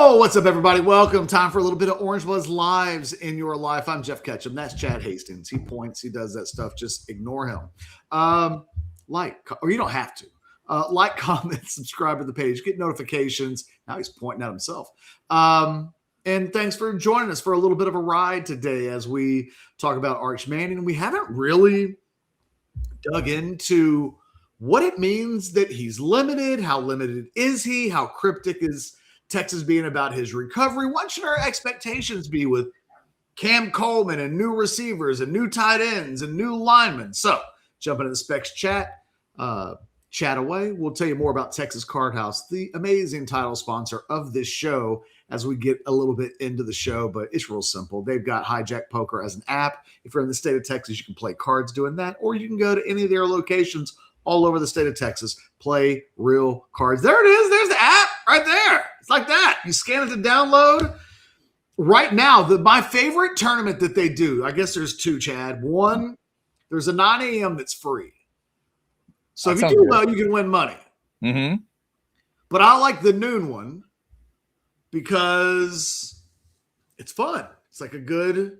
Oh, what's up, everybody? Welcome. Time for a little bit of Orange Buzz Lives in your life. I'm Jeff Ketchum. That's Chad Hastings. He points. He does that stuff. Just ignore him. Or you don't have to. Like, comment, subscribe to the page, get notifications. Now he's pointing at himself. And thanks for joining us for a little bit of a ride today as we talk about Arch Manning. We haven't really dug into what it means that he's limited. How limited is he? How cryptic is Texas being about his recovery? What should our expectations be with Cam Coleman and new receivers and new tight ends and new linemen? So jump into the Specs chat. Chat away. We'll tell you more about Texas Cardhouse, the amazing title sponsor of this show, as we get a little bit into the show, but it's real simple. They've got Hijack Poker as an app. If you're in the state of Texas, you can play cards doing that, or you can go to any of their locations all over the state of Texas, play real cards. There it is. There's the app right there. It's like that. You scan it to download. Right now, my favorite tournament that they do, I guess there's two, Chad. One, there's a 9 a.m. that's free. So if you do well, you can win money. Mm-hmm. But I like the noon one because it's fun. It's like a good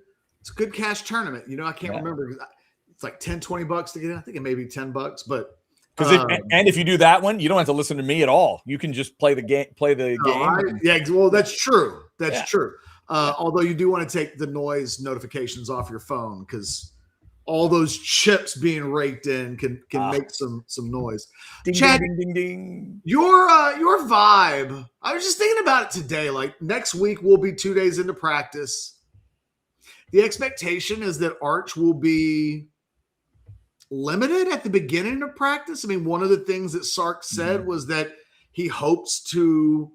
cash tournament. You know, I can't remember. It's like $10-$20 to get in. I think it may be $10, but and if you do that one, you don't have to listen to me at all. You can just play the game. Yeah, well, that's true. That's true. Although you do want to take the noise notifications off your phone because all those chips being raked in can make some noise. Ding, Chad, ding, ding, ding. Your vibe. I was just thinking about it today. Like next week, we'll be 2 days into practice. The expectation is that Arch will be limited at the beginning of practice. I mean, one of the things that Sark said was that he hopes to,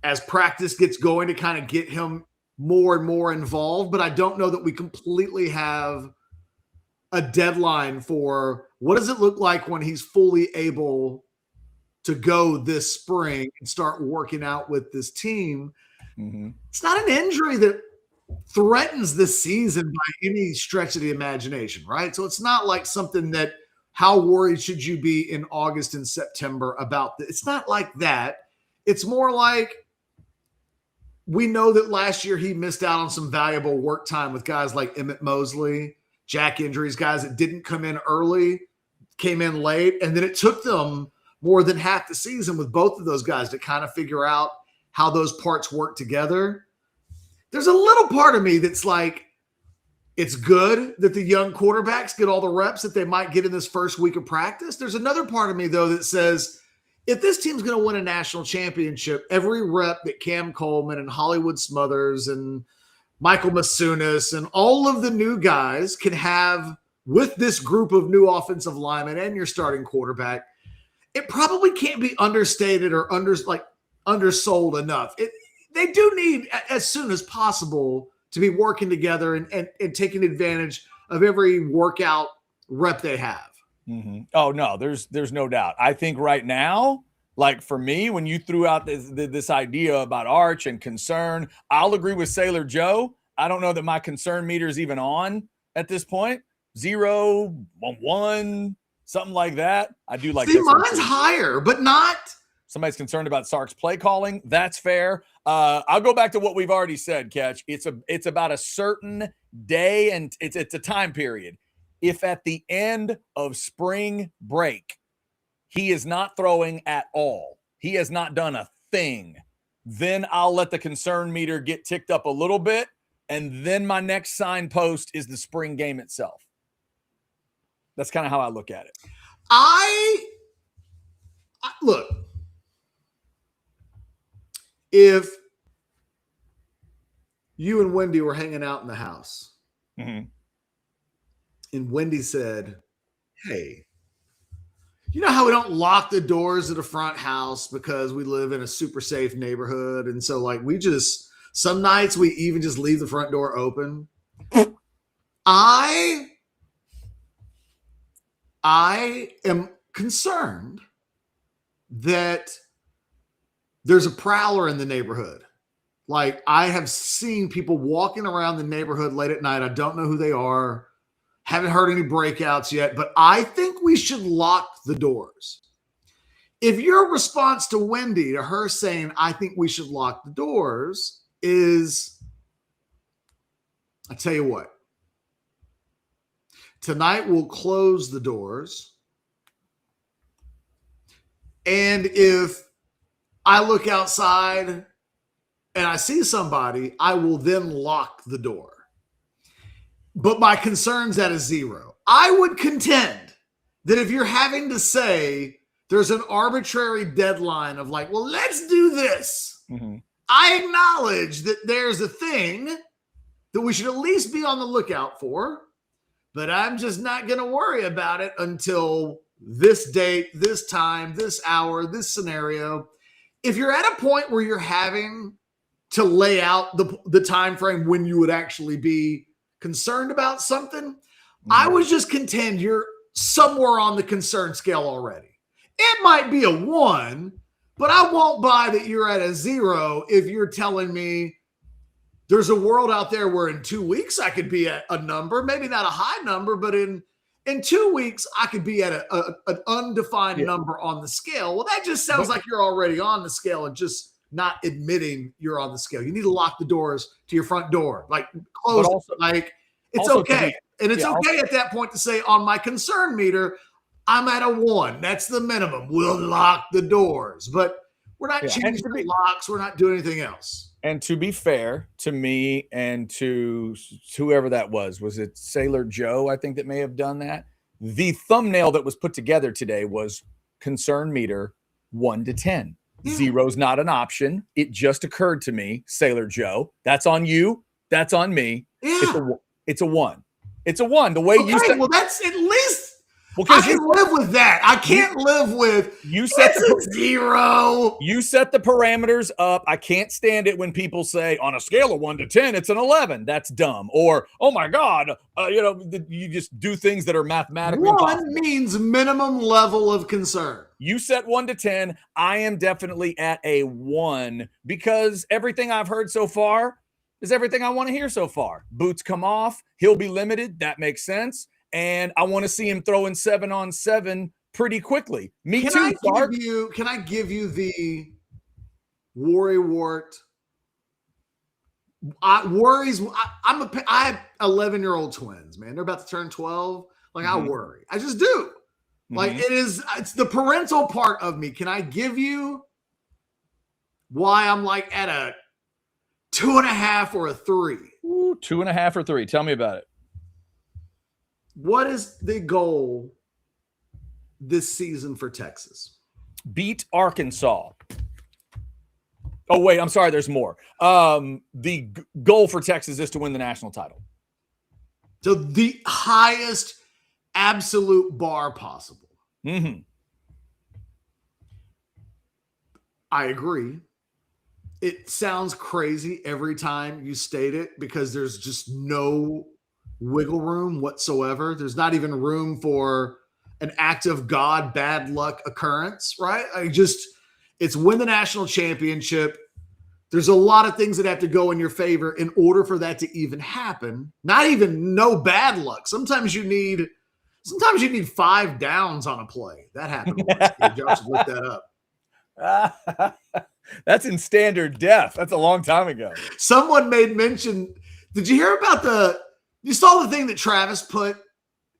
as practice gets going, to kind of get him more and more involved. But I don't know that we completely have a deadline for what does it look like when he's fully able to go this spring and start working out with this team. Mm-hmm. It's not an injury that threatens the season by any stretch of the imagination, right? So it's not like something that how worried should you be in August and September about this? It's not like that. It's more like we know that last year he missed out on some valuable work time with guys like Emmett Mosley, Jack injuries, guys that didn't come in early, came in late, and then it took them more than half the season with both of those guys to kind of figure out how those parts work together. There's a little part of me that's like, it's good that the young quarterbacks get all the reps that they might get in this first week of practice. There's another part of me, though, that says, if this team's going to win a national championship, every rep that Cam Coleman and Hollywood Smothers and Michael Masunas and all of the new guys can have with this group of new offensive linemen and your starting quarterback, it probably can't be understated or undersold enough. They do need, as soon as possible, to be working together and taking advantage of every workout rep they have. Mm-hmm. Oh, no, there's no doubt. I think right now, like for me, when you threw out this idea about Arch and concern, I'll agree with Sailor Joe. I don't know that my concern meter is even on at this point. 0, 1, something like that. I do like. See, mine's higher, but not. Somebody's concerned about Sark's play calling. That's fair. I'll go back to what we've already said, Catch. It's about a certain day and it's a time period. If at the end of spring break, he is not throwing at all, he has not done a thing, then I'll let the concern meter get ticked up a little bit. And then my next signpost is the spring game itself. That's kind of how I look at it. Look, if you and Wendy were hanging out in the house and Wendy said, hey, you know how we don't lock the doors of the front house because we live in a super safe neighborhood. And so like some nights we even just leave the front door open. I am concerned that there's a prowler in the neighborhood. Like I have seen people walking around the neighborhood late at night. I don't know who they are. Haven't heard any breakouts yet, but I think we should lock the doors. If your response to Wendy, to her saying, I think we should lock the doors, is, I tell you what, tonight we'll close the doors. And if I look outside and I see somebody, I will then lock the door. But my concern's at a 0. I would contend that if you're having to say there's an arbitrary deadline of like, well, let's do this. I acknowledge that there's a thing that we should at least be on the lookout for, but I'm just not going to worry about it until this date, this time, this hour, this scenario. If you're at a point where you're having to lay out the time frame when you would actually be concerned about something, I would just contend you're somewhere on the concern scale already. It might be a 1, but I won't buy that you're at a 0 if you're telling me there's a world out there where in 2 weeks I could be at a number, maybe not a high number, but in 2 weeks I could be at an undefined number on the scale. Well, that just sounds like you're already on the scale and just not admitting you're on the scale. You need to lock the doors to your front door, like close also, it. Like it's okay. And it's okay at that point to say on my concern meter, I'm at a 1. That's the minimum. We'll lock the doors, but we're not changing the locks. We're not doing anything else. And to be fair to me and to whoever that was it Sailor Joe, I think, that may have done that? The thumbnail that was put together today was concern meter 1 to 10. Yeah. 0's not an option. It just occurred to me, Sailor Joe. That's on you. That's on me. Yeah. It's a 1. It's a 1. The way you said. Well, that's at least. Well, I can live with that. I can't live with a 0. You set the parameters up. I can't stand it when people say on a scale of 1 to 10, it's an 11. That's dumb. Or, oh my God, you just do things that are mathematically 1 means minimum level of concern. You set 1 to 10. I am definitely at a 1 because everything I've heard so far is everything I want to hear so far. Boots come off. He'll be limited. That makes sense. And I want to see him throwing 7-on-7 pretty quickly. Me too, Sark. Can I give you the worry wart? Worries. I have 11-year-old twins, man. They're about to turn 12. Like I worry. I just do. Like it's the parental part of me. Can I give you why I'm like at a 2.5 or a 3? Ooh, 2.5 or 3. Tell me about it. What is the goal this season for Texas? Beat Arkansas. Oh, wait, I'm sorry. There's more. The goal for Texas is to win the national title. So the highest absolute bar possible. I agree. It sounds crazy every time you state it because there's just no wiggle room whatsoever. There's not even room for an act of God, bad luck occurrence, right? It's win the national championship. There's a lot of things that have to go in your favor in order for that to even happen. Not even no bad luck. Sometimes you need 5 downs on a play. That happened once. Y'all should look that up. That's in standard def. That's a long time ago. Someone made mention. Did you hear about you saw the thing that Travis put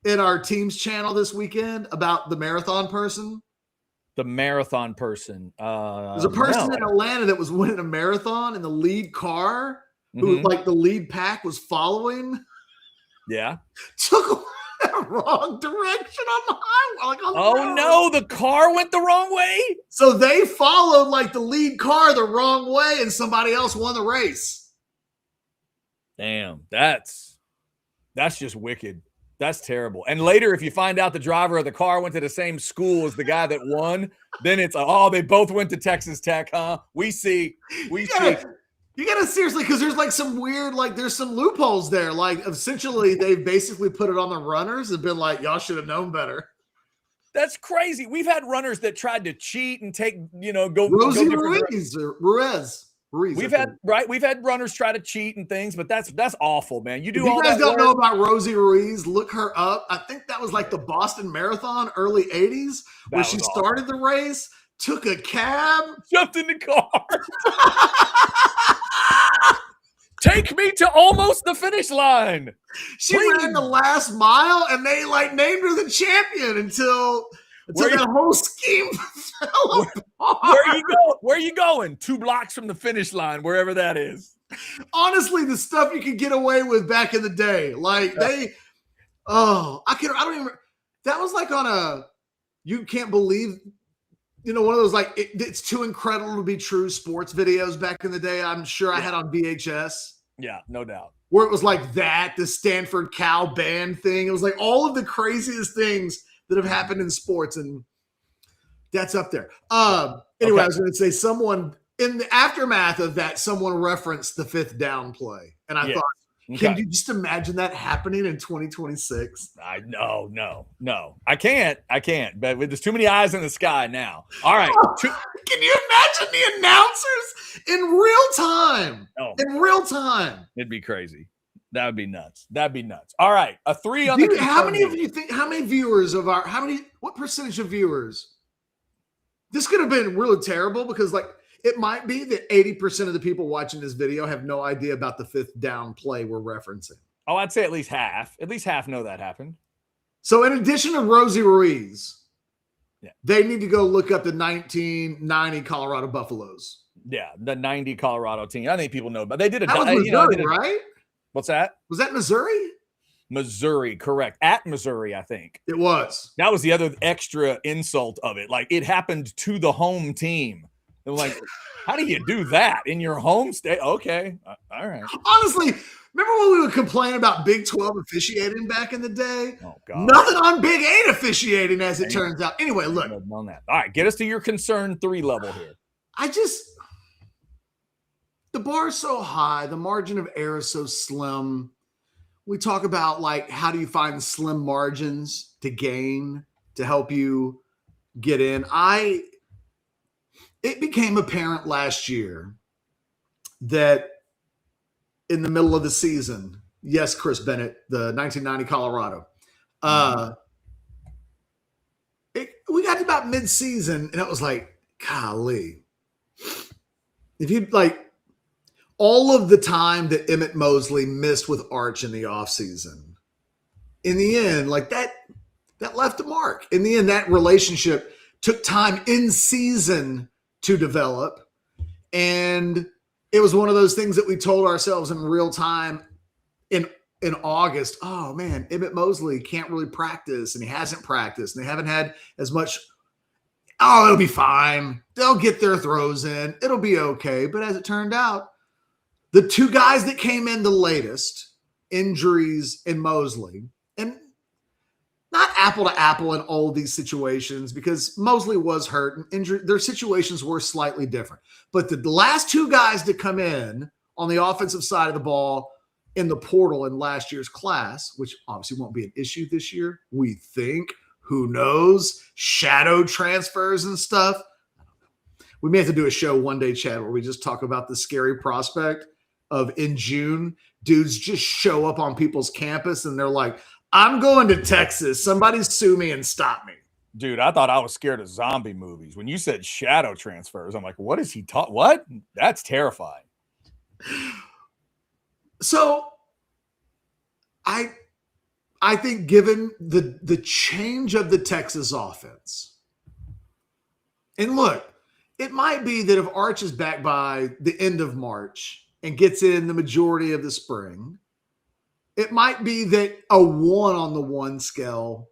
in our team's channel this weekend about the marathon person? The marathon person. There's a person in Atlanta that was winning a marathon in the lead car who like the lead pack was following. Yeah. Took the wrong direction on the highway. No, the car went the wrong way. So they followed like the lead car the wrong way and somebody else won the race. Damn, that's just wicked. That's terrible. And later, if you find out the driver of the car went to the same school as the guy that won, then it's they both went to Texas Tech, huh? We see. You gotta seriously, because there's like some weird, like there's some loopholes there. Like essentially, they've basically put it on the runners and been like, y'all should have known better. That's crazy. We've had runners that tried to cheat and take, Rosie Ruiz or Ruiz. We've had runners try to cheat and things, but that's awful, man. You guys don't know about Rosie Ruiz, look her up. I think that was like the Boston Marathon, early 80s, where she started the race. took a cab, jumped in the car. Take me to almost the finish line. She ran the last mile, and they like named her the champion until that whole scheme fell apart. Where are you going? 2 blocks from the finish line, wherever that is. Honestly, the stuff you could get away with back in the day, like that was like on a, you can't believe, one of those like it's too incredible to be true sports videos back in the day. I'm sure I had on VHS. Yeah, no doubt. Where it was like that, the Stanford Cow band thing. It was like all of the craziest things that have happened in sports, and that's up there. Anyway, I was going to say, someone in the aftermath of that, someone referenced the 5th down play, and I thought, can you just imagine that happening in 2026? No. I can't. But there's too many eyes in the sky now. All right. Can you imagine the announcers in real time? Oh, in real time. It'd be crazy. That would be nuts. All right. A 3 on the. How many of you think? How many viewers of our? What percentage of viewers? This could have been really terrible because, like, it might be that 80% of the people watching this video have no idea about the 5th down play we're referencing. Oh, I'd say at least half. At least half know that happened. So, in addition to Rosie Ruiz, they need to go look up the 1990 Colorado Buffaloes. Yeah, the 90 Colorado team. I think people know, but they did a. That was Missouri, right? What's that? Was that Missouri? Missouri, correct. At Missouri, I think. It was. That was the other extra insult of it. Like, it happened to the home team. They're like, how do you do that in your home state? Okay. All right. Honestly, remember when we would complain about Big 12 officiating back in the day? Oh, God. Nothing on Big 8 officiating, as it turns out. Anyway, look. On that. All right. Get us to your concern 3 level here. The bar is so high. The margin of error is so slim. We talk about, like, how do you find slim margins to gain to help you get in? It became apparent last year that in the middle of the season, yes, Chris Bennett, the 1990 Colorado, we got to about mid-season, and it was like, golly. If you like all of the time that Emmett Mosley missed with Arch in the offseason, in the end, like that left a mark. In the end, that relationship took time in season to develop. And it was one of those things that we told ourselves in real time in August. Oh man, Emmett Mosley can't really practice, and he hasn't practiced, and they haven't had as much. Oh, it'll be fine. They'll get their throws in. It'll be okay. But as it turned out, the 2 guys that came in the latest, injuries and Mosley, and not apple to apple in all these situations because Mosley was hurt and injured. Their situations were slightly different. But the last 2 guys to come in on the offensive side of the ball in the portal in last year's class, which obviously won't be an issue this year, we think. Who knows? Shadow transfers and stuff. We may have to do a show one day, Chad, where we just talk about the scary prospect of in June, dudes just show up on people's campus and they're like, I'm going to Texas. Somebody sue me and stop me. Dude, I thought I was scared of zombie movies. When you said shadow transfers, I'm like, what is he taught? What? That's terrifying. So I think given the change of the Texas offense, and look, it might be that if Arch is back by the end of March and gets in the majority of the spring, it might be that a 1 on the 1 scale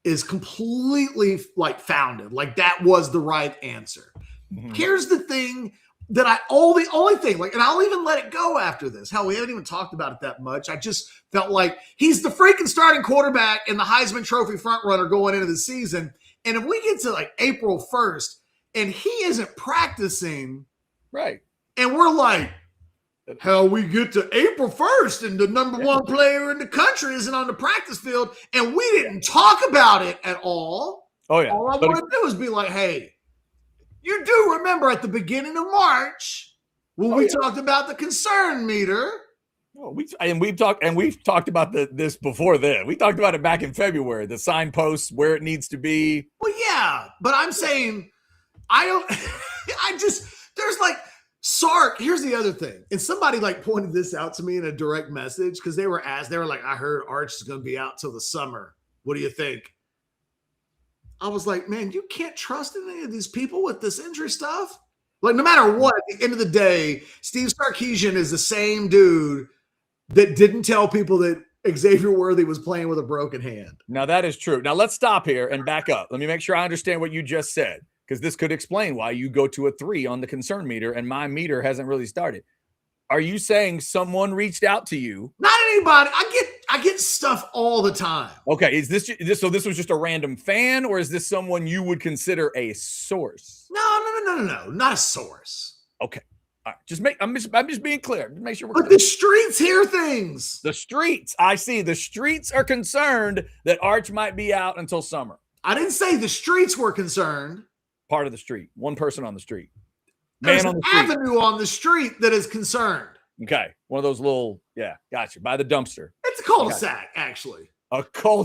is completely like founded. Like that was the right answer. Mm-hmm. Here's the thing that the only thing, like, and I'll even let it go after this. Hell, we haven't even talked about it that much. I just felt like he's the freaking starting quarterback and the Heisman Trophy front runner going into the season. And if we get to like April 1st and he isn't practicing, right? And we're like, hell, we get to April 1st and the number 1 player in the country isn't on the practice field and we didn't talk about it at all. Oh, yeah. All I want to do is be like, hey, you do remember at the beginning of March when we talked about the concern meter. Well, we've talked about this before then. We talked about it back in February, the signposts, where it needs to be. Well, yeah, but I'm saying I don't, there's like, Sark, here's the other thing. And somebody like pointed this out to me in a direct message because they were like, I heard Arch is going to be out till the summer. What do you think? I was like, man, you can't trust any of these people with this injury stuff. Like, no matter what, at the end of the day, Steve Sarkisian is the same dude that didn't tell people that Xavier Worthy was playing with a broken hand. Now, that is true. Now, let's stop here and back up. Let me make sure I understand what you just said, because this could explain why you go to a 3 on the concern meter and my meter hasn't really started. Are you saying someone reached out to you? Not anybody. I get stuff all the time. Okay, so this was just a random fan, or is this someone you would consider a source? No, not a source. Okay. All right. I'm just being clear. Just make sure we're clear. The streets hear things. The streets. I see. The streets are concerned that Arch might be out until summer. I didn't say the streets were concerned. Part of the street. One person on the street. There's an avenue on the street that is concerned. Okay. One of those little, yeah, gotcha. By the dumpster. It's a cul-de-sac, actually. It's a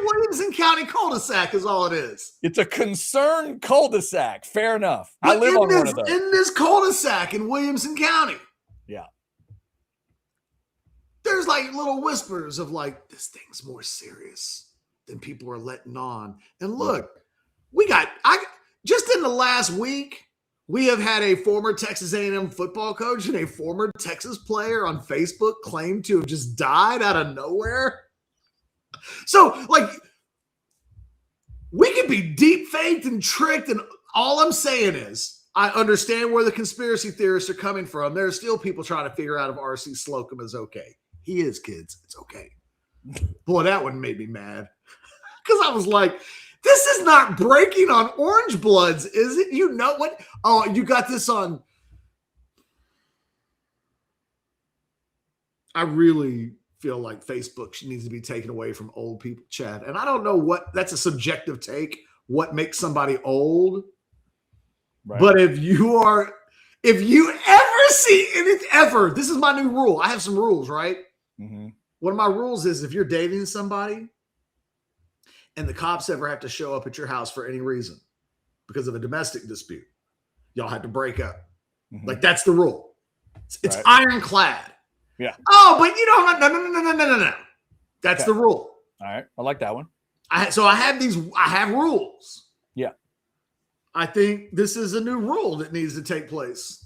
Williamson County cul-de-sac is all it is. It's a concerned cul-de-sac. Fair enough. I live on one of those. In this cul-de-sac in Williamson County. Yeah. There's like little whispers of like, this thing's more serious than people are letting on. And look, just in the last week, we have had a former Texas A&M football coach and a former Texas player on Facebook claim to have just died out of nowhere. So, like, we could be deep faked and tricked, and all I'm saying is I understand where the conspiracy theorists are coming from. There are still people trying to figure out if R.C. Slocum is okay. He is, kids. It's okay. Boy, that one made me mad. Because I was like, this is not breaking on Orange Bloods, is it? You know what? Oh, you got this on. I really feel like Facebook needs to be taken away from old people, Chad. And I don't know that's a subjective take, what makes somebody old. Right. But if you ever see anything, ever, this is my new rule. I have some rules, right? Mm-hmm. One of my rules is if you're dating somebody and the cops ever have to show up at your house for any reason because of a domestic dispute, y'all had to break up. Mm-hmm. Like, that's the rule. It's ironclad. Yeah. Oh, but you know, no. That's the rule. All right. I like that one. I have rules. Yeah. I think this is a new rule that needs to take place.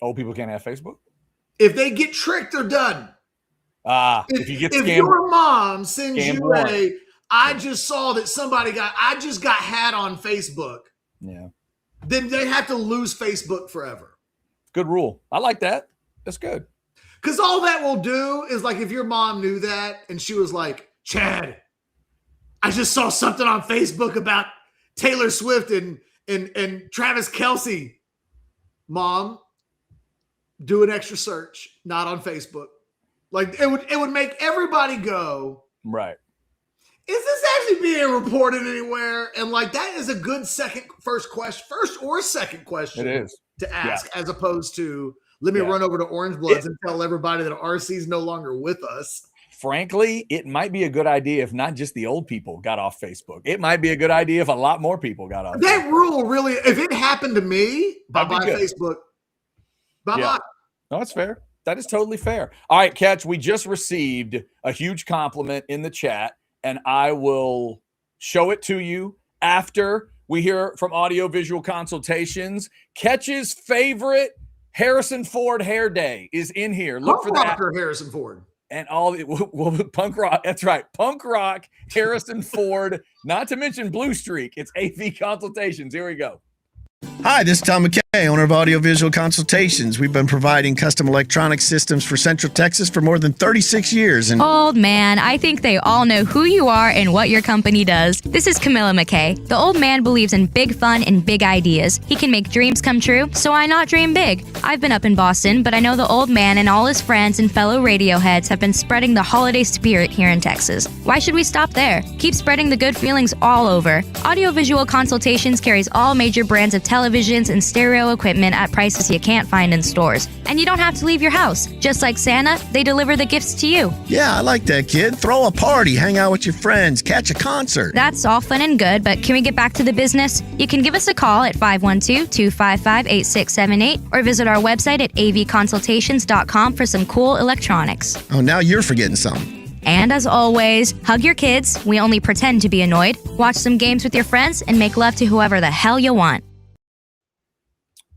Old people can't have Facebook? If they get tricked, they're done. If you get scammed. If your mom sends you I just saw that I just got had on Facebook. Yeah. Then they have to lose Facebook forever. Good rule. I like that. That's good. Because all that will do is, like, if your mom knew that and she was like, Chad, I just saw something on Facebook about Taylor Swift and Travis Kelce. Mom, do an extra search, not on Facebook. Like, it would make everybody go, right. Is this actually being reported anywhere? And like, that is a good first or second question it is. To ask, as opposed to, let me run over to Orange Bloods and tell everybody that RC is no longer with us. Frankly, it might be a good idea if not just the old people got off Facebook. It might be a good idea if a lot more people got off. That rule really, if it happened to me, bye-bye Facebook. Bye-bye. Yeah. No, that's fair. That is totally fair. All right, Catch, we just received a huge compliment in the chat, and I will show it to you after we hear from Audio Visual Consultations. Catch's favorite Harrison Ford hair day is in here. Look for that. Harrison Ford. And punk rock. That's right. Punk rock, Harrison Ford, not to mention Blue Streak. It's AV Consultations. Here we go. Hi, this is Tom McKay, owner of Audio Visual Consultations. We've been providing custom electronic systems for Central Texas for more than 36 years. And old man, I think they all know who you are and what your company does. This is Camilla McKay. The old man believes in big fun and big ideas. He can make dreams come true, so why not dream big? I've been up in Boston, but I know the old man and all his friends and fellow radio heads have been spreading the holiday spirit here in Texas. Why should we stop there? Keep spreading the good feelings all over. Audio Visual Consultations carries all major brands of televisions and stereo real equipment at prices you can't find in stores. And you don't have to leave your house. Just like Santa, they deliver the gifts to you. Yeah, I like that, kid. Throw a party, hang out with your friends, catch a concert. That's all fun and good, but can we get back to the business? You can give us a call at 512-255-8678 or visit our website at avconsultations.com for some cool electronics. Oh, now you're forgetting something. And as always, hug your kids. We only pretend to be annoyed. Watch some games with your friends and make love to whoever the hell you want.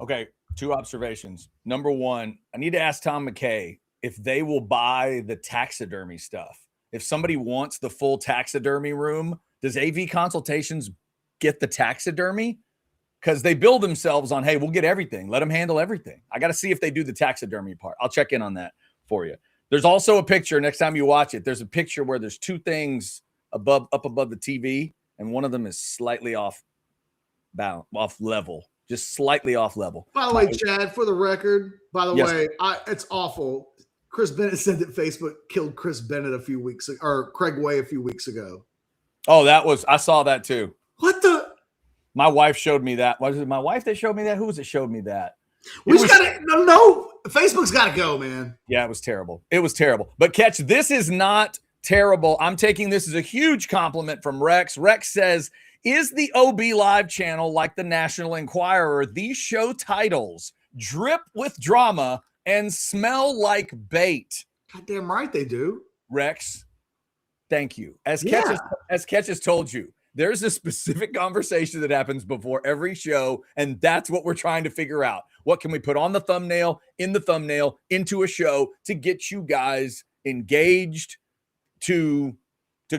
Okay, 2 observations. Number 1, I need to ask Tom McKay if they will buy the taxidermy stuff. If somebody wants the full taxidermy room, does AV Consultations get the taxidermy? Because they build themselves on, hey, we'll get everything. Let them handle everything. I got to see if they do the taxidermy part. I'll check in on that for you. There's also a picture, next time you watch it, there's a picture where there's 2 things up above the TV, and one of them is slightly off level. Just slightly off level. By the way, Chad, for the record, it's awful. Chris Bennett said that Facebook killed Chris Bennett Craig Way a few weeks ago. Oh, I saw that too. What the? My wife showed me that. Was it my wife that showed me that? Who was it showed me that? Facebook's got to go, man. Yeah, it was terrible. It was terrible. But catch, this is not terrible. I'm taking this as a huge compliment from Rex. Rex says, is the OB Live channel like the National Enquirer? These show titles drip with drama and smell like bait. Goddamn right they do. Rex, thank you. As Ketch has told you, there's a specific conversation that happens before every show, and that's what we're trying to figure out. What can we put on the thumbnail, into a show to get you guys engaged to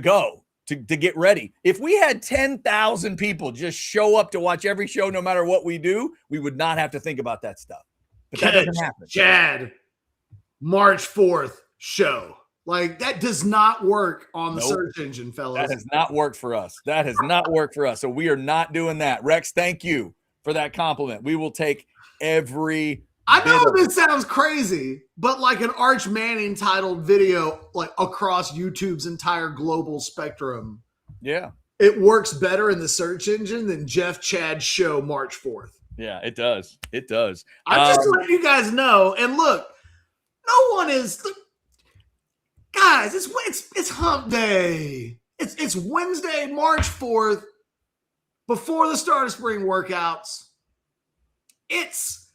go, to get ready? If we had 10,000 people just show up to watch every show no matter what we do, we would not have to think about that stuff. But that doesn't happen. Chad, March 4th show. Like, that does not work on the search engine, fellas. That has not worked for us. So we are not doing that. Rex, thank you for that compliment. We will take every I know this sounds crazy, but like an Arch Manning titled video, like across YouTube's entire global spectrum. Yeah. It works better in the search engine than Jeff Chad's show March 4th. Yeah, it does. It does. I'm just letting you guys know. And look, no one is... Guys, it's hump day. It's Wednesday, March 4th, before the start of spring workouts. It's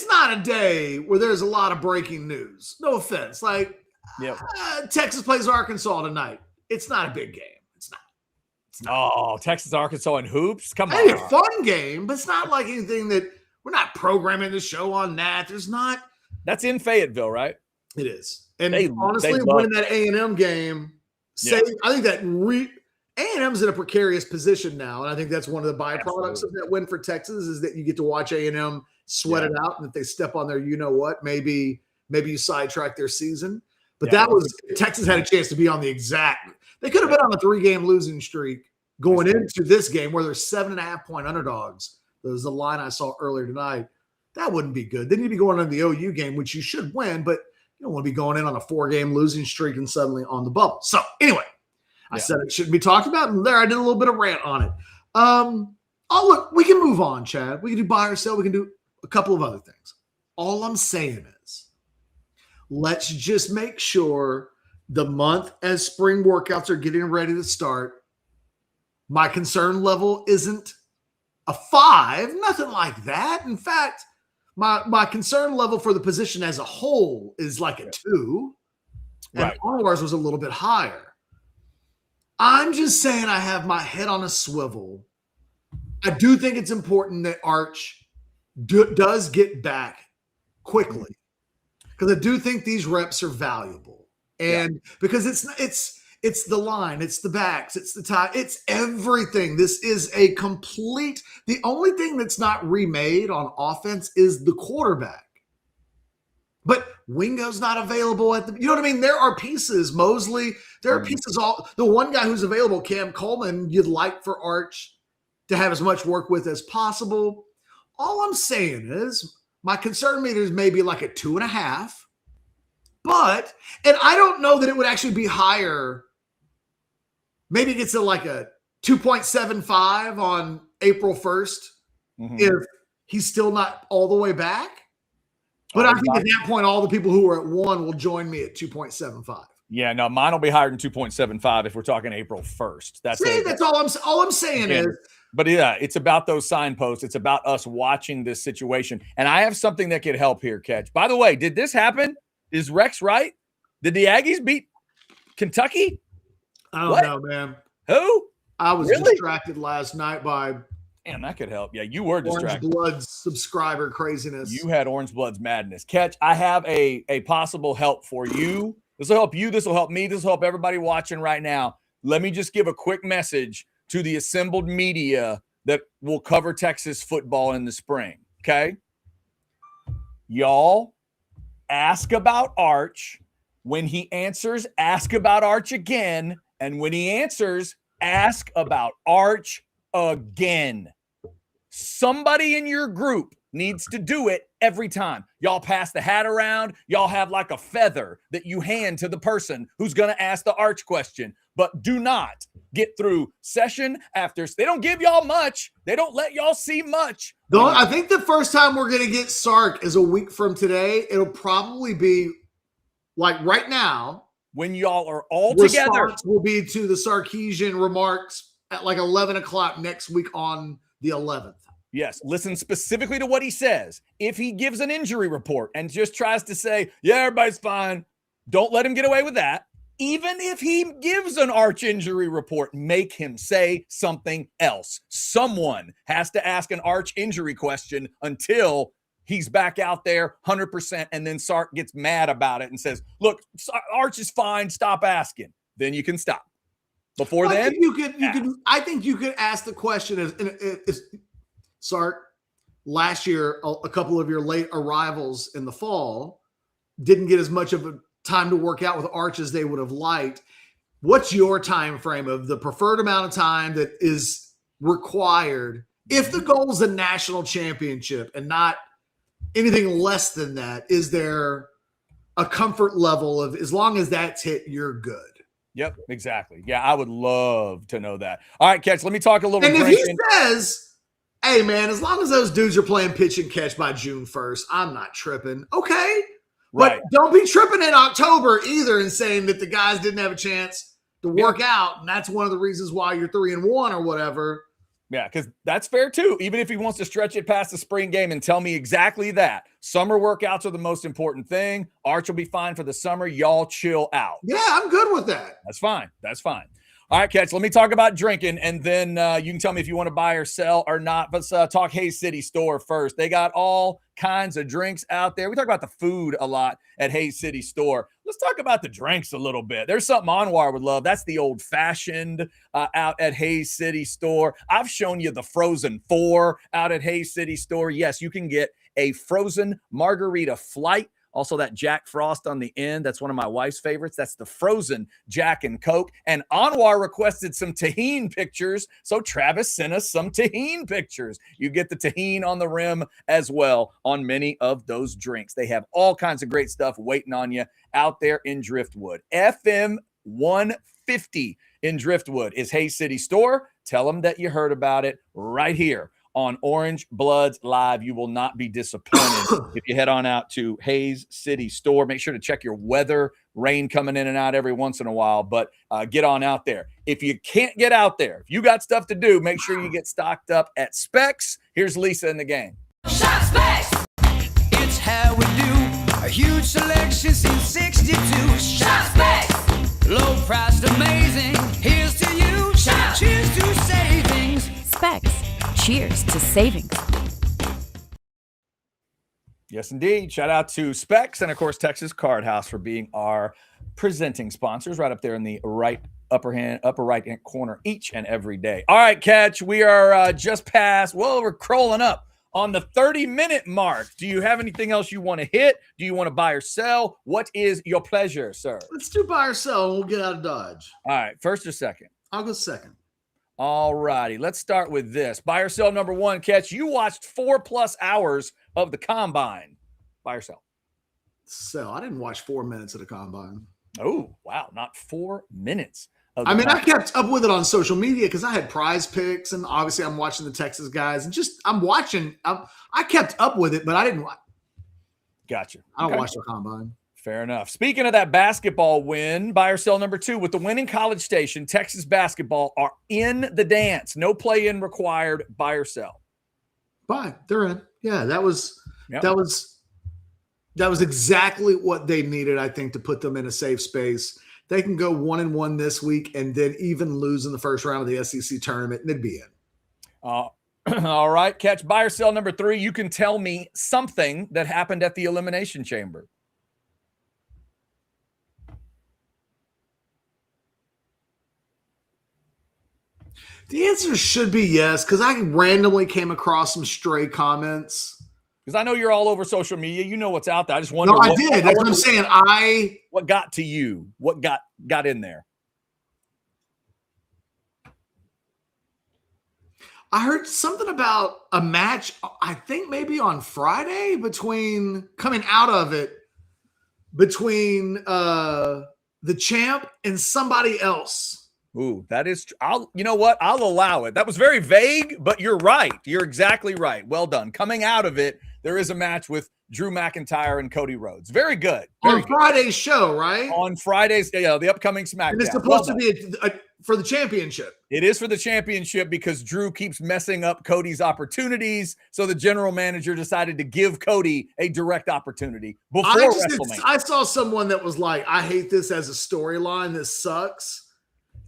not a day where there's a lot of breaking news. No offense. Like, Texas plays Arkansas tonight. It's not a big game. It's not. Oh, Texas, Arkansas, and hoops? Come on. It's a fun game, but it's not like anything that we're not programming the show on that. There's not. That's in Fayetteville, right? It is. And honestly, winning that A&M game, I think that A&M's in a precarious position now. And I think that's one of the byproducts of that win for Texas is that you get to watch A&M sweat it out. And if they step on their you-know-what, maybe you sidetrack their season. But Texas had a chance to be on the exact – they could have been on a 3-game losing streak going into this game where they're 7.5-point underdogs. That was the line I saw earlier tonight. That wouldn't be good. Then you'd be going on the OU game, which you should win, but – you don't want to be going in on a 4-game losing streak and suddenly on the bubble. So anyway, I said it shouldn't be talked about, and there I did a little bit of rant on it. Look, we can move on, Chad. We can do buy or sell. We can do a couple of other things. All I'm saying is let's just make sure the month as spring workouts are getting ready to start, my concern level isn't a 5, nothing like that. In fact, My concern level for the position as a whole is like a 2, and ours was a little bit higher. I'm just saying I have my head on a swivel. I do think it's important that Arch does get back quickly because I do think these reps are valuable, and because it's the line, it's the backs, it's the tie, it's everything. This is a complete – the only thing that's not remade on offense is the quarterback. But Wingo's not available at the – you know what I mean? There are pieces. Mosley, there are pieces all – the one guy who's available, Cam Coleman, you'd like for Arch to have as much work with as possible. All I'm saying is my concern meter is maybe like a 2.5. But – and I don't know that it would actually be higher – maybe it gets to like a 2.75 on April 1st if he's still not all the way back. But I think at that point, all the people who are at 1 will join me at 2.75. Yeah, no, mine will be higher than 2.75 if we're talking April 1st. That's all I'm saying is. But yeah, it's about those signposts. It's about us watching this situation. And I have something that could help here, Catch. By the way, did this happen? Is Rex right? Did the Aggies beat Kentucky? I don't know, man. Who? I was distracted last night by Damn, that could help. Yeah, you were distracted. Orange Blood's subscriber craziness. You had Orange Blood's madness. Catch, I have a possible help for you. This will help you. This will help me. This will help everybody watching right now. Let me just give a quick message to the assembled media that will cover Texas football in the spring, okay? Y'all, ask about Arch. When he answers, ask about Arch again. And when he answers, ask about Arch again. Somebody in your group needs to do it every time. Y'all pass the hat around. Y'all have like a feather that you hand to the person who's going to ask the Arch question. But do not get through session after. They don't give y'all much. They don't let y'all see much. I think the first time we're going to get Sark is a week from today. It'll probably be like right now. When y'all are all together. Will be to the Sarkeesian remarks at like 11 o'clock next week on the 11th. Yes, listen specifically to what he says. If he gives an injury report and just tries to say, yeah, everybody's fine, don't let him get away with that. Even if he gives an Arch injury report, make him say something else. Someone has to ask an Arch injury question until he's back out there 100%, and then Sark gets mad about it and says, look, Arch is fine, stop asking. Then you can stop. Before then, I think you could ask the question as Sark, last year, a couple of your late arrivals in the fall didn't get as much of a time to work out with Arch as they would have liked. What's your time frame of the preferred amount of time that is required if the goal is a national championship and not anything less than that? Is there a comfort level of as long as that's hit, you're good? Yep, exactly. Yeah, I would love to know that. All right, Catch, let me talk a little bit. And if drinking. He says, hey, man, as long as those dudes are playing pitch and catch by June 1st, I'm not tripping. Okay. Right. But don't be tripping in October either and saying that the guys didn't have a chance to work out. And that's one of the reasons why you're 3-1 or whatever. Yeah, because that's fair too. Even if he wants to stretch it past the spring game and tell me exactly that. Summer workouts are the most important thing. Arch will be fine for the summer. Y'all chill out. Yeah, I'm good with that. That's fine. That's fine. All right, Catch, let me talk about drinking, and then you can tell me if you want to buy or sell or not. Let's talk Hays City Store first. They got all kinds of drinks out there. We talk about the food a lot at Hays City Store. Let's talk about the drinks a little bit. There's something Anwar would love. That's the old-fashioned out at Hays City Store. I've shown you the Frozen 4 out at Hays City Store. Yes, you can get a frozen margarita flight. Also, that Jack Frost on the end, that's one of my wife's favorites. That's the frozen Jack and Coke. And Anwar requested some tahini pictures, so Travis sent us some tahini pictures. You get the tahini on the rim as well on many of those drinks. They have all kinds of great stuff waiting on you out there in Driftwood. FM 150 in Driftwood is Hays City Store. Tell them that you heard about it right here on Orange Bloods Live. You will not be disappointed if you head on out to Hays City Store. Make sure to check your weather, rain coming in and out every once in a while, but get on out there. If you can't get out there, if you got stuff to do, make sure you get stocked up at Specs. Here's Lisa in the game. Shop Specs! It's how we do. A huge selection since 62. Shop Specs! Low priced, amazing. Here's to you. Shop. Cheers to savings. Specs. Cheers to savings. Yes, indeed. Shout out to Specs and, of course, Texas Cardhouse for being our presenting sponsors right up there in the upper right-hand corner each and every day. All right, Catch, we are just past, we're crawling up on the 30-minute mark. Do you have anything else you want to hit? Do you want to buy or sell? What is your pleasure, sir? Let's do buy or sell and we'll get out of Dodge. All right, first or second? I'll go second. All righty, let's start with this. Buy or sell number one, Catch. You watched 4+ hours of the combine. Buy or sell? Sell. I didn't watch 4 minutes of the combine. Oh, wow. Not 4 minutes I mean, I kept up with it on social media because I had Prize Picks, and obviously I'm watching the Texas guys, and I'm watching. I kept up with it, but I didn't. Gotcha. I don't watch the combine. Fair enough. Speaking of that basketball win, buy or sell number 2 with the winning College Station, Texas basketball are in the dance. No play-in required. Buy or sell. Buy. They're in. Yeah, that was exactly what they needed, I think, to put them in a safe space. They can go 1-1 this week and then even lose in the first round of the SEC tournament, and they'd be in. All right, catch buy or sell number 3. You can tell me something that happened at the Elimination Chamber. The answer should be yes, because I randomly came across some stray comments. Because I know you're all over social media. You know what's out there. I just wonder. No, I did. That's what I'm saying. What got to you? What got in there? I heard something about a match, I think maybe on Friday between the champ and somebody else. Ooh, that is, you know what? I'll allow it. That was very vague, but you're right. You're exactly right. Well done. Coming out of it, there is a match with Drew McIntyre and Cody Rhodes. Very good. On Friday's show, right? On Friday's, the upcoming SmackDown. And it's supposed to be for the championship. It is for the championship because Drew keeps messing up Cody's opportunities. So the general manager decided to give Cody a direct opportunity before WrestleMania. I saw someone that was like, I hate this as a storyline. This sucks.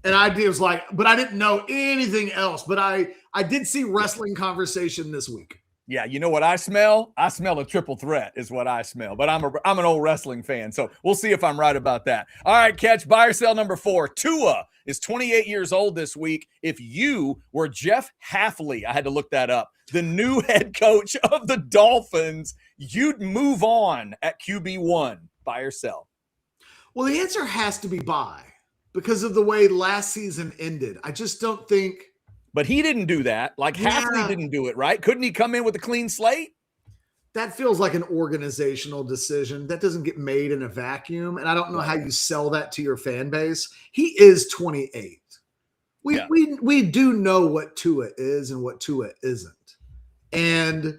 And I was like, but I didn't know anything else. But I did see wrestling conversation this week. Yeah, you know what I smell? I smell a triple threat is what I smell. But I'm an old wrestling fan, so we'll see if I'm right about that. All right, catch buy or sell number 4. Tua is 28 years old this week. If you were Jeff Hafley, I had to look that up, the new head coach of the Dolphins, you'd move on at QB1. Buy or sell? Well, the answer has to be buy because of the way last season ended. I just don't think. But he didn't do that. Like Hafley didn't do it, right? Couldn't he come in with a clean slate? That feels like an organizational decision. That doesn't get made in a vacuum. And I don't know how you sell that to your fan base. He is 28. We do know what Tua is and what Tua isn't. And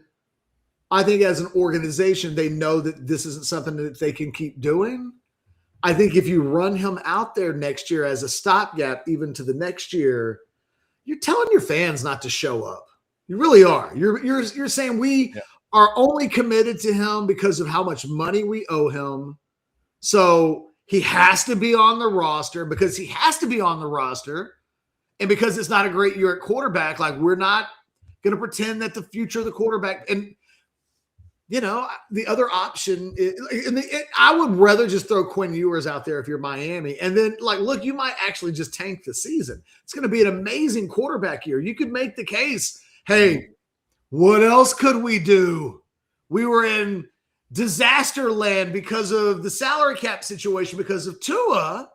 I think as an organization, they know that this isn't something that they can keep doing. I think if you run him out there next year as a stopgap, even to the next year, you're telling your fans not to show up. You really are. You're saying we are only committed to him because of how much money we owe him. So he has to be on the roster because he has to be on the roster. And because it's not a great year at quarterback, like we're not going to pretend that the future of the quarterback and the other option is, I would rather just throw Quinn Ewers out there if you're Miami. And then, look, you might actually just tank the season. It's going to be an amazing quarterback year. You could make the case, hey, what else could we do? We were in disaster land because of the salary cap situation, because of Tua.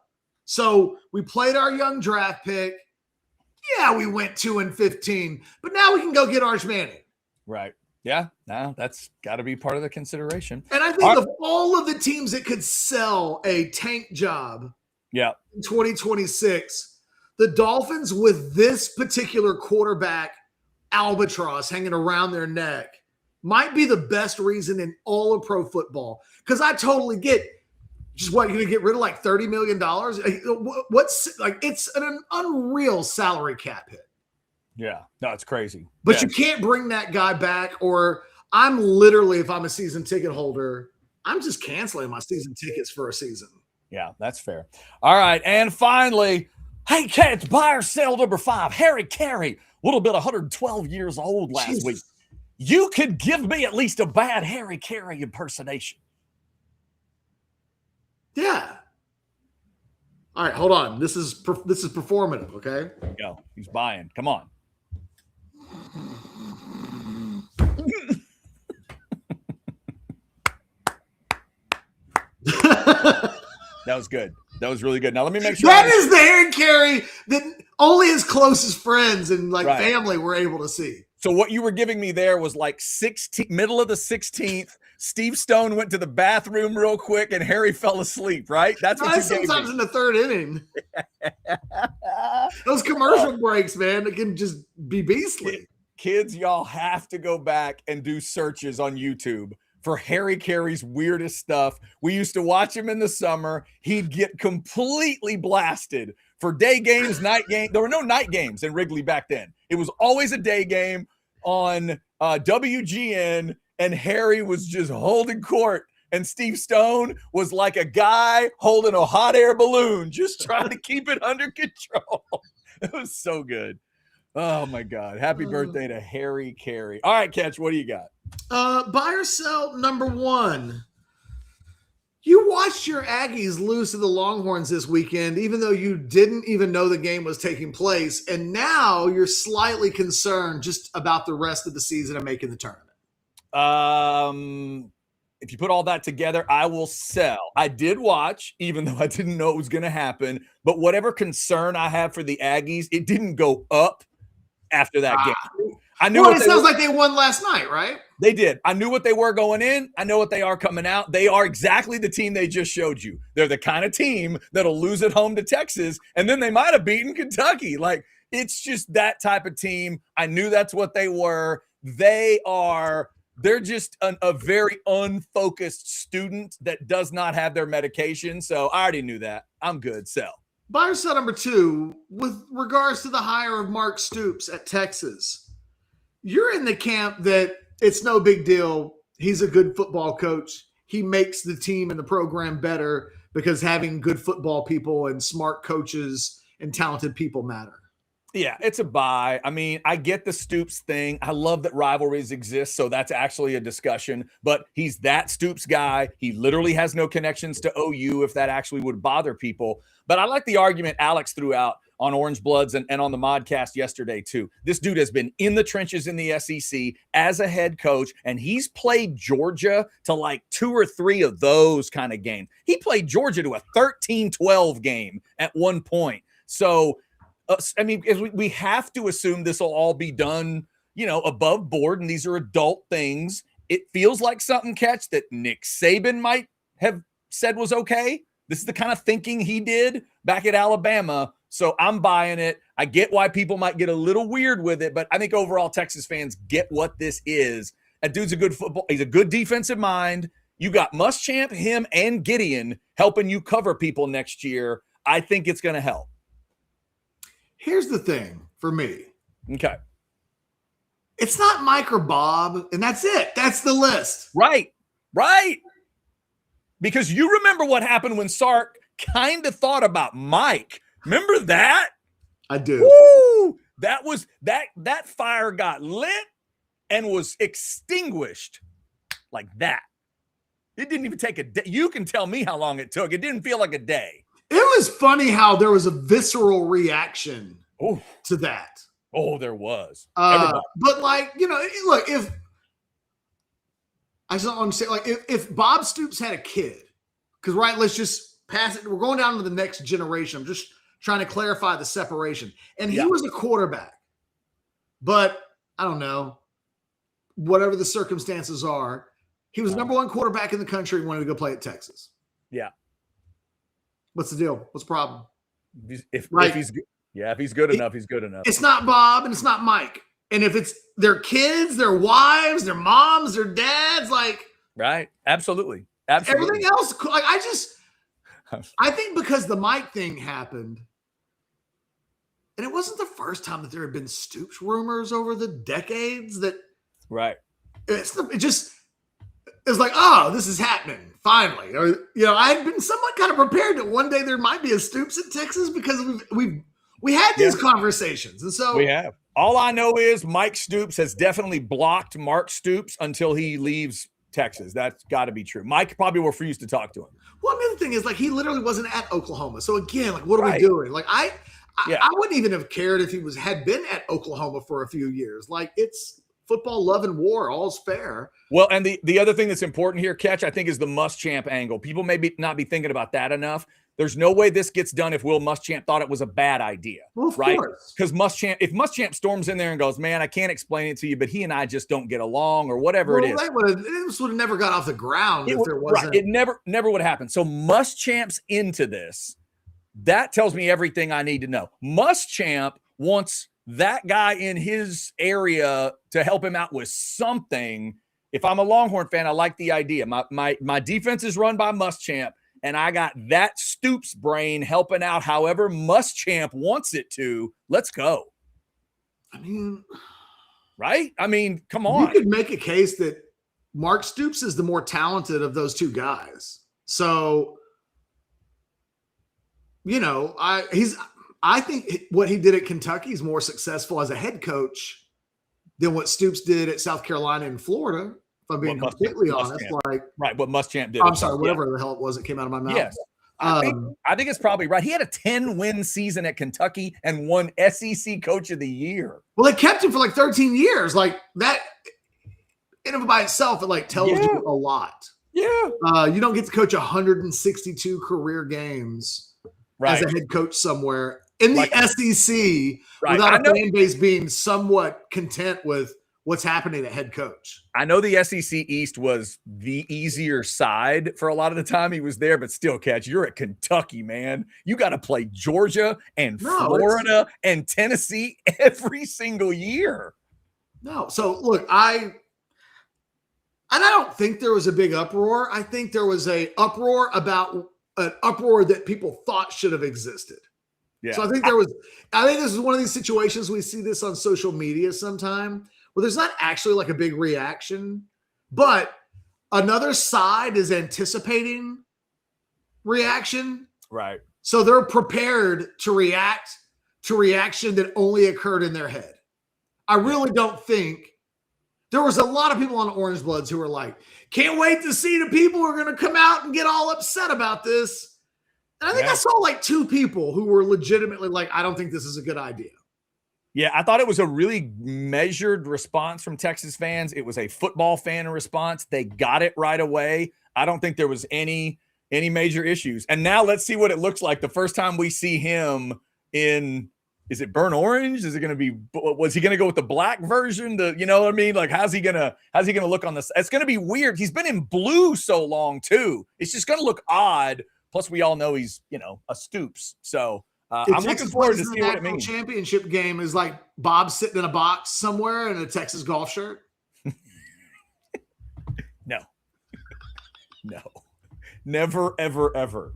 So we played our young draft pick. Yeah, we went 2-15. But now we can go get Arch Manning. Right. Yeah, no, that's got to be part of the consideration. And I think of all of the teams that could sell a tank job in 2026, the Dolphins with this particular quarterback albatross hanging around their neck might be the best reason in all of pro football. Because I totally get just what you're going to get rid of like $30 million. It's an unreal salary cap hit. Yeah, no, it's crazy. But you can't bring that guy back, or I'm literally, if I'm a season ticket holder, I'm just canceling my season tickets for a season. Yeah, that's fair. All right, and finally, hey, cats, buy or sell number 5, Harry Caray, a little bit 112 years old last week. You could give me at least a bad Harry Caray impersonation. Yeah. All right, hold on. This is performative, okay? Go. He's buying. Come on. That was good. That was really good. Now let me make sure. That is the Harry Caray that only his closest friends and family were able to see. So what you were giving me there was like middle of the 16th. Steve Stone went to the bathroom real quick and Harry fell asleep, right? That's what you gave sometimes me. in the third inning. Those commercial breaks, man, it can just be beastly. Kids, y'all have to go back and do searches on YouTube for Harry Caray's weirdest stuff. We used to watch him in the summer. He'd get completely blasted for day games, night games. There were no night games in Wrigley back then. It was always a day game on WGN, and Harry was just holding court. And Steve Stone was like a guy holding a hot air balloon, just trying to keep it under control. It was so good. Oh, my God. Happy birthday to Harry Caray. All right, Catch, what do you got? Buy or sell number one. You watched your Aggies lose to the Longhorns this weekend, even though you didn't even know the game was taking place. And now you're slightly concerned just about the rest of the season and making the tournament. If you put all that together, I will sell. I did watch, even though I didn't know it was going to happen. But whatever concern I have for the Aggies, it didn't go up after that game. I knew it sounds like they won last night, right? They did. I knew what they were going in. I know what they are coming out. They are exactly the team they just showed you. They're the kind of team that'll lose at home to Texas, and then they might have beaten Kentucky. Like, it's just that type of team. I knew that's what they were. They're just a very unfocused student that does not have their medication. So I already knew that. I'm good. Sell. Buy or sell number two, with regards to the hire of Mark Stoops at Texas. You're in the camp that it's no big deal. He's a good football coach. He makes the team and the program better because having good football people and smart coaches and talented people matter. Yeah, it's a buy. I mean, I get the Stoops thing. I love that rivalries exist, so that's actually a discussion. But he's that Stoops guy. He literally has no connections to OU, if that actually would bother people. But I like the argument Alex threw out on Orange Bloods and on the modcast yesterday, too. This dude has been in the trenches in the SEC as a head coach, and he's played Georgia to like 2 or 3 of those kind of games. He played Georgia to a 13-12 game at one point. So, I mean, we have to assume this will all be done, above board, and these are adult things. It feels like something, Catch, that Nick Saban might have said was okay. This is the kind of thinking he did back at Alabama. So I'm buying it. I get why people might get a little weird with it, but I think overall Texas fans get what this is. That dude's a good he's a good defensive mind. You got Muschamp, him, and Gideon helping you cover people next year. I think it's going to help. Here's the thing for me. Okay. It's not Mike or Bob, and that's it. That's the list. Right. Because you remember what happened when Sark kind of thought about Mike. Remember that? I do. Woo! That was that fire got lit and was extinguished like that. It didn't even take a day. You can tell me how long it took. It didn't feel like a day. It was funny how there was a visceral reaction to that. Oh, there was. But like, look, if I just don't understand, like if Bob Stoops had a kid, because let's just pass it. We're going down to the next generation. I'm just trying to clarify the separation. And he was a quarterback, but I don't know, whatever the circumstances are, he was number one quarterback in the country and wanted to go play at Texas. Yeah. What's the deal? What's the problem? If he's good, if he's good enough, he's good enough. It's not Bob and it's not Mike. And if it's their kids, their wives, their moms, their dads, right. Absolutely. Everything else. Like I think because the Mike thing happened, and it wasn't the first time that there had been Stoops rumors over the decades that right. It's like, oh, this is happening finally. Or, I had been somewhat kind of prepared that one day there might be a Stoops in Texas because we had these conversations. And so we have. All I know is Mike Stoops has definitely blocked Mark Stoops until he leaves Texas. That's got to be true. Mike probably will refuse to talk to him. Well, the other thing is, he literally wasn't at Oklahoma. So again, what are we doing? I wouldn't even have cared if he had been at Oklahoma for a few years. It's football, love, and war. All's fair. Well, and the other thing that's important here, Catch, I think, is the Muschamp angle. People may not be thinking about that enough. There's no way this gets done if Will Muschamp thought it was a bad idea, Well, of right? course. Because if Muschamp storms in there and goes, man, I can't explain it to you, but he and I just don't get along or whatever it is. This would have never got off the ground if there wasn't. Right. It never would happen. So Muschamp's into this. That tells me everything I need to know. Muschamp wants that guy in his area to help him out with something. If I'm a Longhorn fan, I like the idea. My defense is run by Muschamp, and I got that Stoops brain helping out however Muschamp wants it to. Let's go. I mean, right? I mean, come on. You could make a case that Mark Stoops is the more talented of those two guys. So, you know, I think what he did at Kentucky is more successful as a head coach than what Stoops did at South Carolina and Florida. If I'm being completely honest, right, what Muschamp did. I'm sorry, whatever the hell it was that came out of my mouth. Yes. I think it's probably right. He had a 10-win season at Kentucky and won SEC Coach of the Year. Well, they kept him for like 13 years. Like that, in and by itself, it like tells you a lot. Yeah. You don't get to coach 162 career games as a head coach somewhere in the SEC without a fan base being somewhat content with what's happening at head coach. I know the SEC East was the easier side for a lot of the time he was there, but still, Catch, you're at Kentucky, man. You got to play Georgia and Florida and Tennessee every single year. No. So, look, I don't think there was a big uproar. I think there was an uproar that people thought should have existed. Yeah. So I think this is one of these situations we see this on social media sometime where there's not actually like a big reaction, but another side is anticipating reaction. Right. So they're prepared to react to reaction that only occurred in their head. I really don't think there was a lot of people on Orange Bloods who were like, can't wait to see the people who are going to come out and get all upset about this. And I think I saw like 2 people who were legitimately like, I don't think this is a good idea. Yeah, I thought it was a really measured response from Texas fans. It was a football fan response. They got it right away. I don't think there was any major issues. And now let's see what it looks like the first time we see him in, is it burnt orange? Is it going to be, was he going to go with the black version? You know what I mean? Like, how's he going to look on this? It's going to be weird. He's been in blue so long too. It's just going to look odd. Plus we all know he's, a Stoops. So I'm looking forward to see what it means. Championship game is like Bob sitting in a box somewhere in a Texas golf shirt. No, never, ever, ever.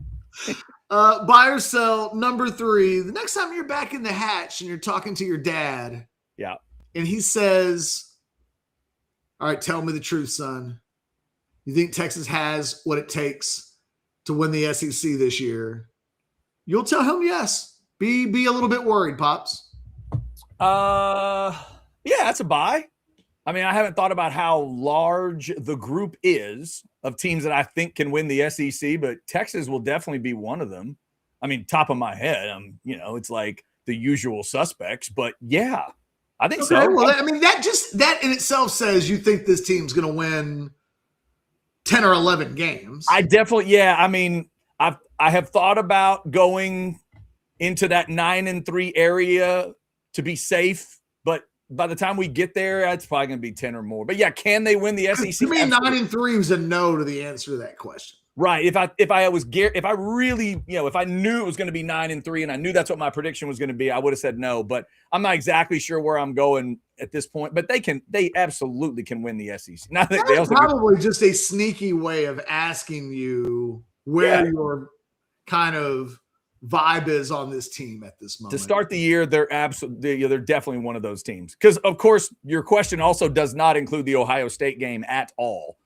Buy or sell number 3. The next time you're back in the hatch and you're talking to your dad. Yeah. And he says, all right, tell me the truth, son. You think Texas has what it takes to win the SEC this year? You'll tell him yes. Be a little bit worried, Pops. Yeah, that's a buy. I mean, I haven't thought about how large the group is of teams that I think can win the SEC, but Texas will definitely be one of them. I mean, top of my head, it's like the usual suspects, but yeah, I think so. Well, I mean, that in itself says you think this team's going to win 10 or 11 games. I definitely, I mean, I have thought about going into that 9-3 area to be safe, but by the time we get there, it's probably going to be 10 or more. But yeah, can they win the SEC? To me, 9-3 was a no to the answer to that question. Right. If I really, if I knew it was going to be 9-3 and I knew that's what my prediction was going to be, I would have said no. But I'm not exactly sure where I'm going at this point. But they absolutely can win the SEC. That's probably just a sneaky way of asking you where your kind of vibe is on this team at this moment. To start the year, they're definitely one of those teams. Because of course, your question also does not include the Ohio State game at all.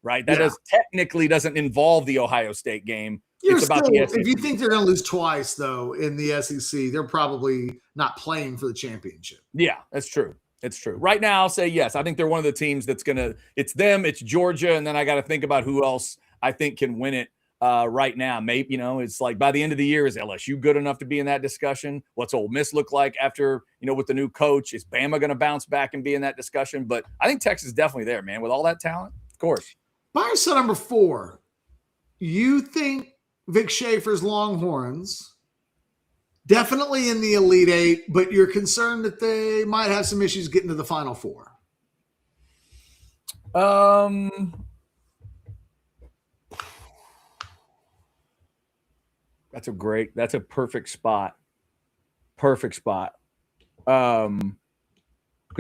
Right. That technically doesn't involve the Ohio State game. It's about the SEC. If you think they're going to lose twice, though, in the SEC, they're probably not playing for the championship. Yeah, that's true. It's true. Right now, I'll say yes. I think they're one of the teams that's going to – it's them, it's Georgia, and then I got to think about who else I think can win it right now. Maybe, it's like by the end of the year, is LSU good enough to be in that discussion? What's Ole Miss look like after, with the new coach? Is Bama going to bounce back and be in that discussion? But I think Texas is definitely there, man, with all that talent. Of course. Buy or sell number 4. You think Vic Schaefer's Longhorns, definitely in the Elite Eight, but you're concerned that they might have some issues getting to the Final Four. That's a perfect spot. Perfect spot. Because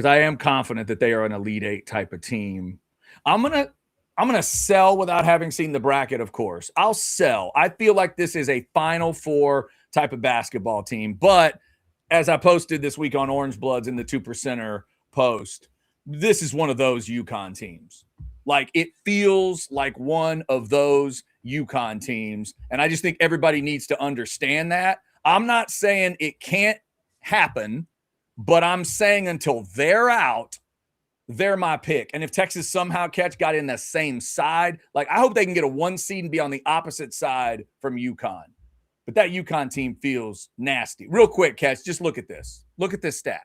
I am confident that they are an Elite Eight type of team. I'm gonna sell without having seen the bracket, of course. I'll sell. I feel like this is a Final Four type of basketball team. But as I posted this week on Orange Bloods in the 2%er post, this is one of those Yukon teams. Like, it feels like one of those Yukon teams. And I just think everybody needs to understand that. I'm not saying it can't happen, but I'm saying until they're out, they're my pick. And if Texas somehow got in the same side, like, I hope they can get a 1 seed and be on the opposite side from Yukon. But that Yukon team feels nasty. Real quick, Catch, just look at this. Look at this stat.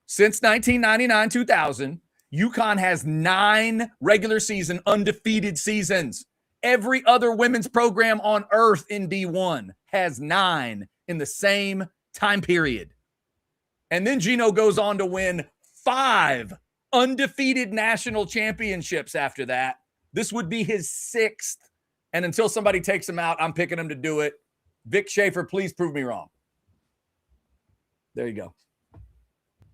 Since 1999-2000, Yukon has 9 regular season undefeated seasons. Every other women's program on earth in D1 has 9 in the same time period. And then Gino goes on to win 5 undefeated national championships after that. This would be his 6th. And until somebody takes him out, I'm picking him to do it. Vic Schaefer, please prove me wrong. There you go.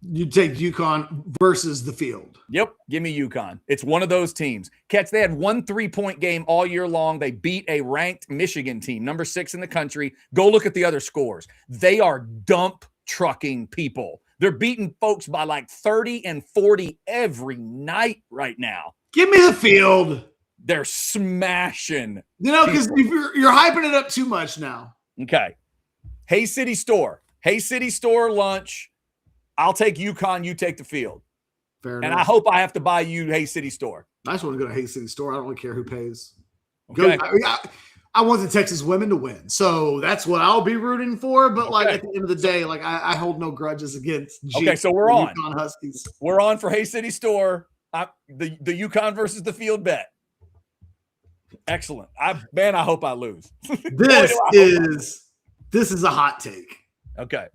You take Yukon versus the field. Yep, give me Yukon. It's one of those teams. Catch, they had 1 3-point game all year long. They beat a ranked Michigan team, number 6 in the country. Go look at the other scores. They are dump trucking people. They're beating folks by like 30 and 40 every night right now. Give me the field. They're smashing. Because you're hyping it up too much now. Okay. Hay City Store lunch. I'll take Yukon, you take the field. Fair enough. And I hope I have to buy you Hay City Store. I just want to go to Hay City Store. I don't really care who pays. Okay. I want the Texas women to win. So that's what I'll be rooting for. But like at the end of the day, like I hold no grudges against so we're on. Yukon Huskies. We're on for Hay City Store. The Yukon versus the field bet. Excellent. I hope I lose. This is a hot take. Okay.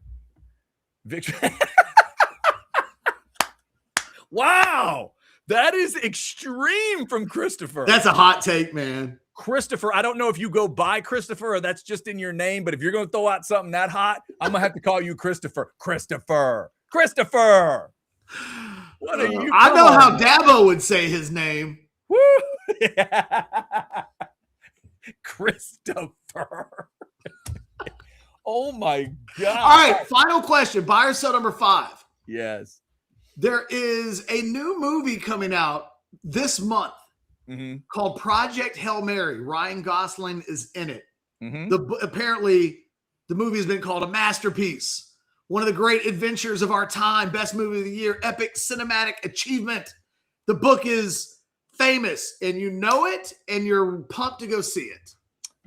Wow. That is extreme from Christopher. That's a hot take, man. Christopher, I don't know if you go by Christopher or that's just in your name, but if you're going to throw out something that hot, I'm going to have to call you Christopher. Christopher. What are you? I know how Dabo would say his name. Woo! Yeah. Christopher. Oh my God. All right, final question. Buy or sell number 5. Yes. There is a new movie coming out this month called Project Hail Mary. Ryan Gosling is in it. Apparently, the movie has been called a masterpiece. One of the great adventures of our time. Best movie of the year. Epic cinematic achievement. The book is famous, and you know it, and you're pumped to go see it.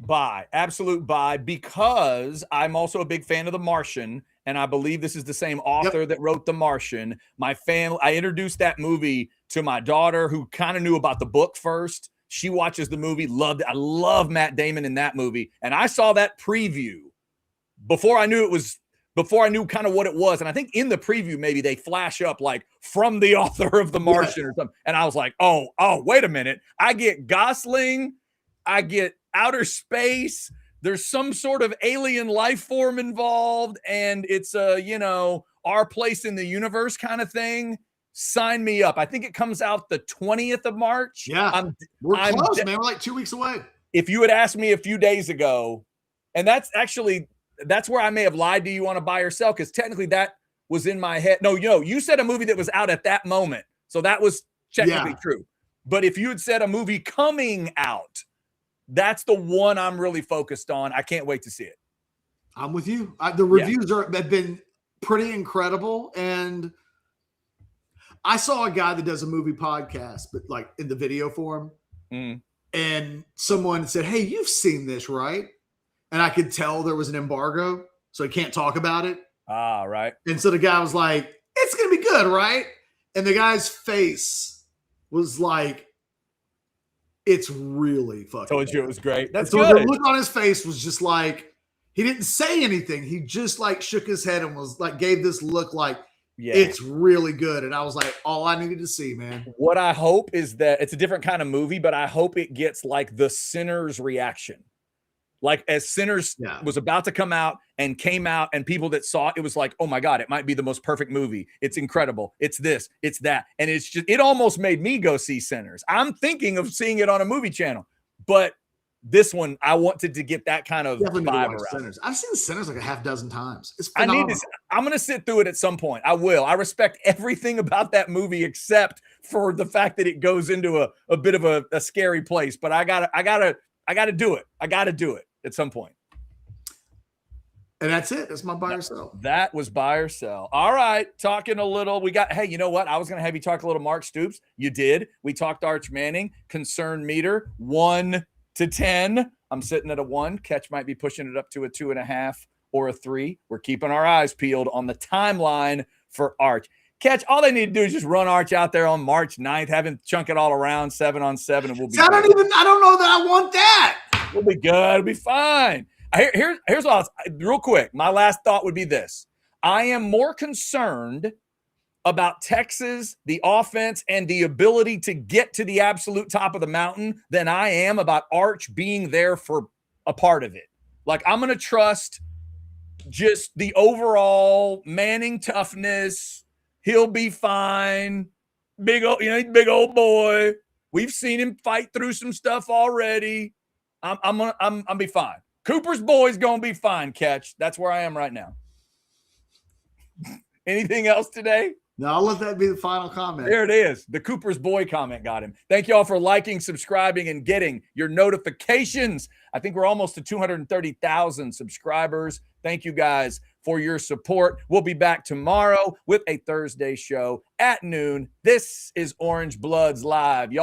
Buy. Absolute buy, because I'm also a big fan of The Martian, and I believe this is the same author that wrote The Martian. My family, I introduced that movie to my daughter, who kind of knew about the book first. She watches the movie, loved it. I love Matt Damon in that movie. And I saw that preview before I knew kind of what it was. And I think in the preview, maybe they flash up like from the author of The Martian or something. And I was like, oh, wait a minute. I get Gosling. I get outer space. There's some sort of alien life form involved. And it's our place in the universe kind of thing. Sign me up. I think it comes out the 20th of March. Yeah. We're close, man. We're like 2 weeks away. If you had asked me a few days ago, and that's where I may have lied to you on a buy or sell, because technically that was in my head. No, you said a movie that was out at that moment. So that was technically true. But if you had said a movie coming out, that's the one I'm really focused on. I can't wait to see it. I'm with you. The reviews have been pretty incredible. And I saw a guy that does a movie podcast, but like in the video form. And someone said, "Hey, you've seen this, right?" And I could tell there was an embargo, so I can't talk about it. Ah, right. And so the guy was like, "It's going to be good, right?" And the guy's face was like, It's really fucking Told you good. it was great. That's So good. the look on his face was just like, he didn't say anything. He just like shook his head and was like, gave this look like, Yeah. it's really good. And I was like, all I needed to see, man. What I hope is that it's a different kind of movie, but I hope it gets like the Sinners reaction. Like as Sinners was about to come out and came out, and people that saw it, it was like, oh my God, it might be the most perfect movie. It's incredible. It's this, it's that. And it's just, it almost made me go see Sinners. I'm thinking of seeing it on a movie channel, but this one, I wanted to get that kind of vibe around. Sinners. I've seen Sinners like a half dozen times. It's I phenomenal. need to. I'm going to sit through it at some point. I will. I respect everything about that movie except for the fact that it goes into a bit of a scary place. But I gotta do it. I gotta do it at some point. And that's it. That's my buy or sell. That was buy or sell. All right. Talking a little. We got, hey, you know what? I was going to have you talk a little Mark Stoops. You did. We talked Arch Manning. Concern meter 1 to 10. I'm sitting at a 1. Catch might be pushing it up to a 2.5 or a 3. We're keeping our eyes peeled on the timeline for Arch. Catch, all they need to do is just run Arch out there on March 9th, have him chunk it all around 7-on-7, and we'll be good. I don't know that I want that. We'll be good. It'll be fine. Here's what real quick. My last thought would be this. I am more concerned about Texas, the offense, and the ability to get to the absolute top of the mountain than I am about Arch being there for a part of it. Like, I'm going to trust just the overall Manning toughness. He'll be fine. Big old boy. We've seen him fight through some stuff already. I'm be fine. Cooper's boy's gonna be fine, Catch. That's where I am right now. Anything else today? No, I'll let that be the final comment. There it is. The Cooper's boy comment got him. Thank you all for liking, subscribing, and getting your notifications. I think we're almost to 230,000 subscribers. Thank you guys for your support. We'll be back tomorrow with a Thursday show at noon. This is Orange Bloods Live. Y'all